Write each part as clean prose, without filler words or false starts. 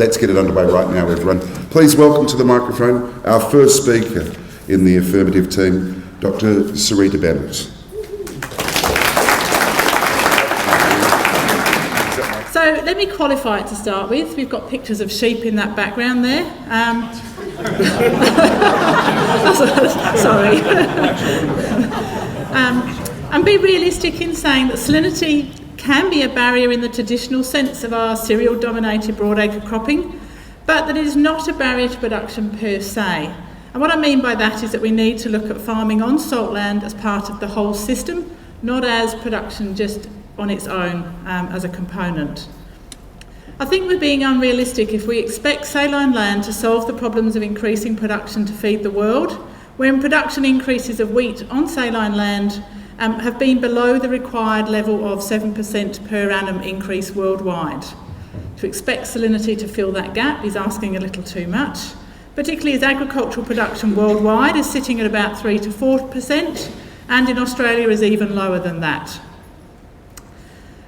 let's get it underway right now, everyone. Please welcome to the microphone our first speaker in the affirmative team, Dr. Sarita Bennett. So let me qualify it to start with. We've got pictures of sheep in that background there. Sorry. And be realistic in saying that salinity can be a barrier in the traditional sense of our cereal-dominated broadacre cropping, but that it is not a barrier to production per se. And what I mean by that is that we need to look at farming on salt land as part of the whole system, not as production just on its own as a component. I think we're being unrealistic if we expect saline land to solve the problems of increasing production to feed the world, when production increases of wheat on saline land have been below the required level of 7% per annum increase worldwide. To expect salinity to fill that gap is asking a little too much, particularly as agricultural production worldwide is sitting at about 3 to 4%, and in Australia is even lower than that.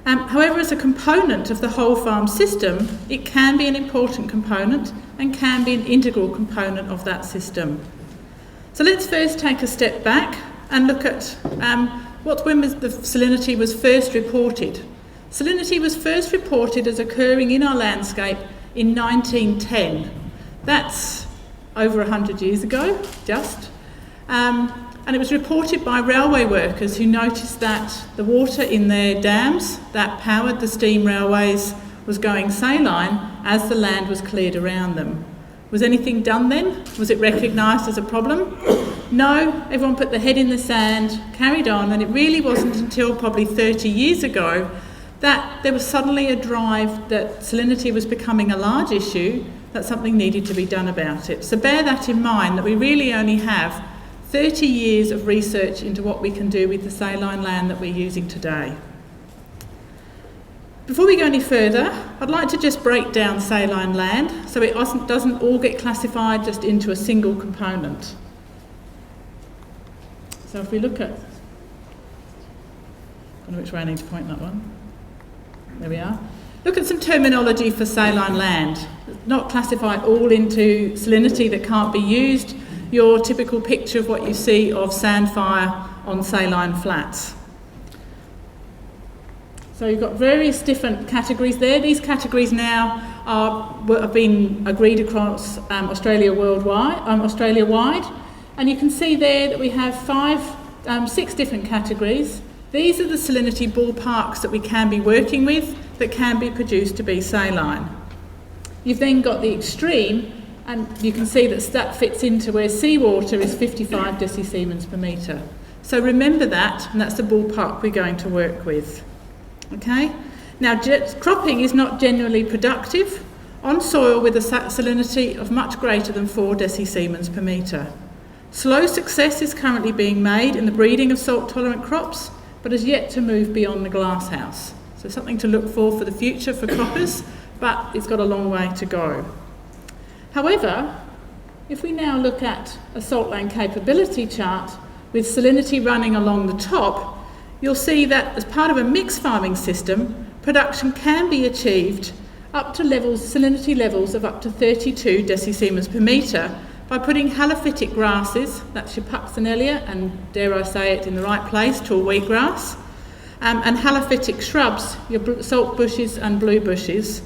However, as a component of the whole farm system, it can be an important component and can be an integral component of that system. So let's first take a step back and look at when the salinity was first reported. Salinity was first reported as occurring in our landscape in 1910. That's over 100 years ago, just. And it was reported by railway workers who noticed that the water in their dams that powered the steam railways was going saline as the land was cleared around them. Was anything done then? Was it recognised as a problem? No, everyone put their head in the sand, carried on, and it really wasn't until probably 30 years ago that there was suddenly a drive that salinity was becoming a large issue, that something needed to be done about it. So bear that in mind, that we really only have 30 years of research into what we can do with the saline land that we're using today. Before we go any further, I'd like to just break down saline land so it doesn't all get classified just into a single component. So if we look at, I don't know which way I need to point that one. There we are. Look at some terminology for saline land. Not classified all into salinity that can't be used. Your typical picture of what you see of sandfire on saline flats. So you've got various different categories there. These categories now have been agreed across Australia wide, and you can see there that we have 6 different categories. These are the salinity ballparks that we can be working with that can be produced to be saline. You've then got the extreme, and you can see that fits into where seawater is 55 decisiemens per metre. So remember that, and that's the ballpark we're going to work with. Okay? Now, cropping is not generally productive on soil with a salinity of much greater than 4 decisiemens per metre. Slow success is currently being made in the breeding of salt-tolerant crops, but has yet to move beyond the glasshouse. So something to look for the future for croppers, but it's got a long way to go. However, if we now look at a saltland capability chart with salinity running along the top, you'll see that as part of a mixed farming system, production can be achieved up to salinity levels of up to 32 decisiemens per metre by putting halophytic grasses, that's your Puxonelia, and dare I say it in the right place, tall wheatgrass, and halophytic shrubs, your salt bushes and blue bushes,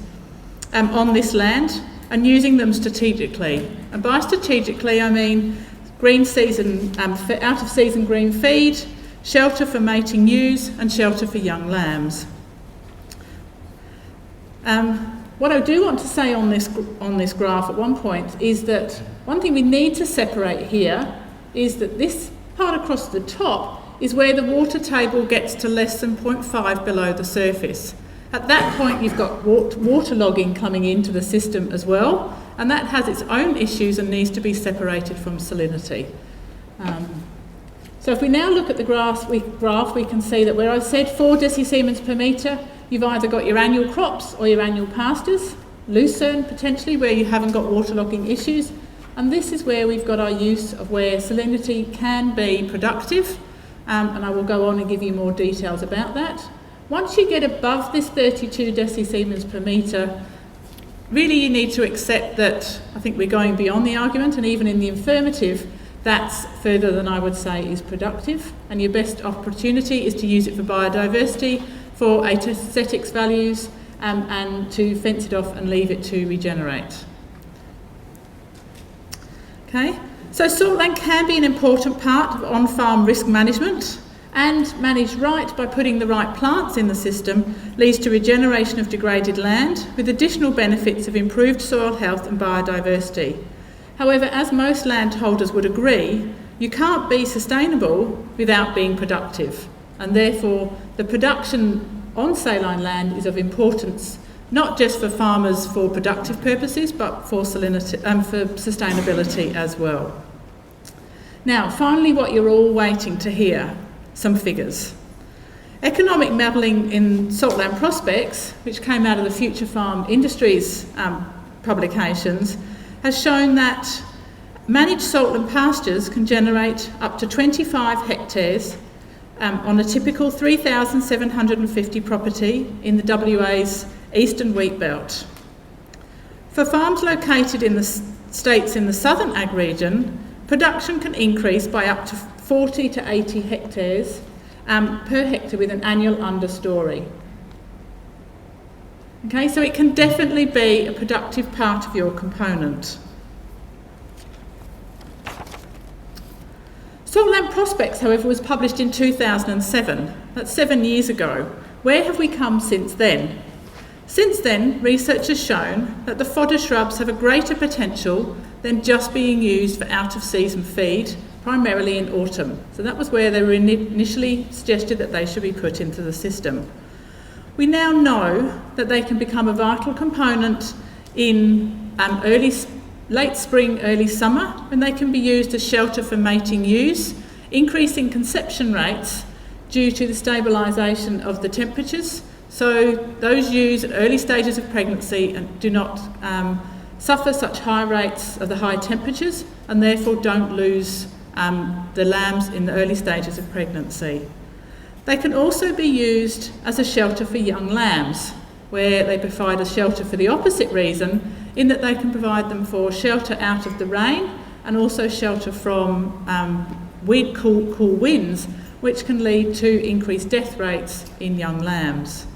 on this land, and using them strategically. And by strategically, I mean green season, out of season green feed, shelter for mating ewes, and shelter for young lambs. What I do want to say on this graph at one point is that one thing we need to separate here is that this part across the top is where the water table gets to less than 0.5 below the surface. At that point, you've got waterlogging coming into the system as well, and that has its own issues and needs to be separated from salinity. So if we now look at the graph, we can see that where I said 4 decisiemens per metre, you've either got your annual crops or your annual pastures, lucerne potentially, where you haven't got waterlogging issues, and this is where we've got our use of where salinity can be productive, and I will go on and give you more details about that. Once you get above this 32 decisiemens per metre, really you need to accept that I think we're going beyond the argument, and even in the affirmative, that's further than I would say is productive, and your best opportunity is to use it for biodiversity, for aesthetics values, and to fence it off and leave it to regenerate. Okay, so saltland can be an important part of on-farm risk management, and managed right by putting the right plants in the system leads to regeneration of degraded land with additional benefits of improved soil health and biodiversity. However, as most landholders would agree, you can't be sustainable without being productive, and therefore the production on saline land is of importance not just for farmers for productive purposes but for salinity, for sustainability as well. Now, finally, what you're all waiting to hear, some figures. Economic modelling in saltland prospects, which came out of the Future Farm Industries publications, has shown that managed saltland pastures can generate up to 25 hectares on a typical 3,750 property in the WA's eastern wheat belt. For farms located in the states in the southern ag region, production can increase by up to 40 to 80 hectares per hectare with an annual understory. Okay, so it can definitely be a productive part of your component. Saltland Prospects, however, was published in 2007. That's 7 years ago. Where have we come since then? Since then, research has shown that the fodder shrubs have a greater potential than just being used for out-of-season feed, primarily in autumn. So that was where they were initially suggested that they should be put into the system. We now know that they can become a vital component in late spring, early summer, when they can be used as shelter for mating ewes, increasing conception rates due to the stabilisation of the temperatures. So those ewes at early stages of pregnancy do not suffer such high rates of the high temperatures, and therefore don't lose the lambs in the early stages of pregnancy. They can also be used as a shelter for young lambs, where they provide a shelter for the opposite reason, in that they can provide them for shelter out of the rain and also shelter from cool winds, which can lead to increased death rates in young lambs.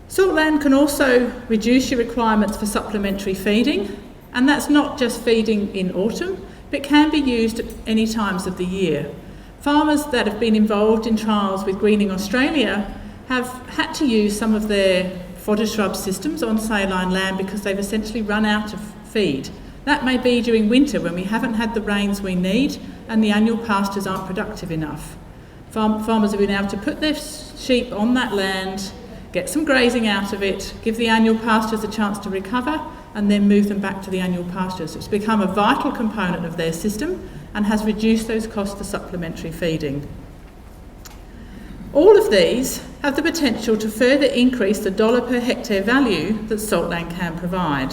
Saltland can also reduce your requirements for supplementary feeding, and that's not just feeding in autumn, but can be used at any times of the year. Farmers that have been involved in trials with Greening Australia have had to use some of their fodder shrub systems on saline land because they've essentially run out of feed. That may be during winter when we haven't had the rains we need and the annual pastures aren't productive enough. Farmers have been able to put their sheep on that land, get some grazing out of it, give the annual pastures a chance to recover, and then move them back to the annual pastures. It's become a vital component of their system and has reduced those costs for supplementary feeding. All of these have the potential to further increase the dollar per hectare value that saltland can provide.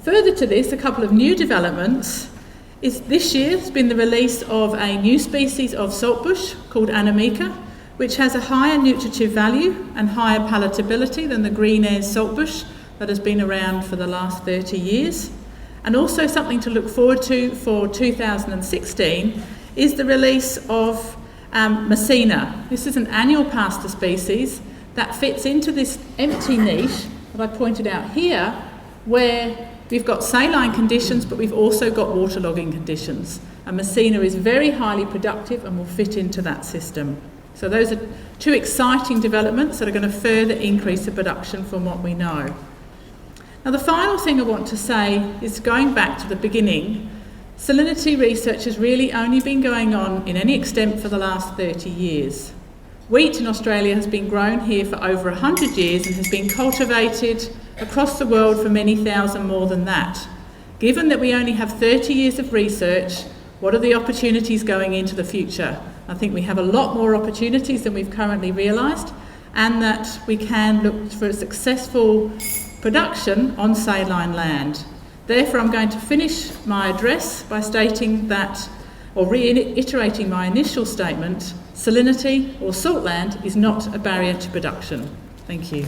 Further to this, a couple of new developments is this year has been the release of a new species of saltbush called Anemoca, which has a higher nutritive value and higher palatability than the green Ayres saltbush that has been around for the last 30 years. And also something to look forward to for 2016 is the release of Messina. This is an annual pasture species that fits into this empty niche that I pointed out here, where we've got saline conditions, but we've also got waterlogging conditions. And Messina is very highly productive and will fit into that system. So those are two exciting developments that are going to further increase the production from what we know. Now, the final thing I want to say is, going back to the beginning, salinity research has really only been going on in any extent for the last 30 years. Wheat in Australia has been grown here for over 100 years and has been cultivated across the world for many thousand more than that. Given that we only have 30 years of research, what are the opportunities going into the future? I think we have a lot more opportunities than we've currently realised, and that we can look for a successful production on saline land. Therefore, I'm going to finish my address by stating that, or reiterating my initial statement, salinity or saltland is not a barrier to production. Thank you.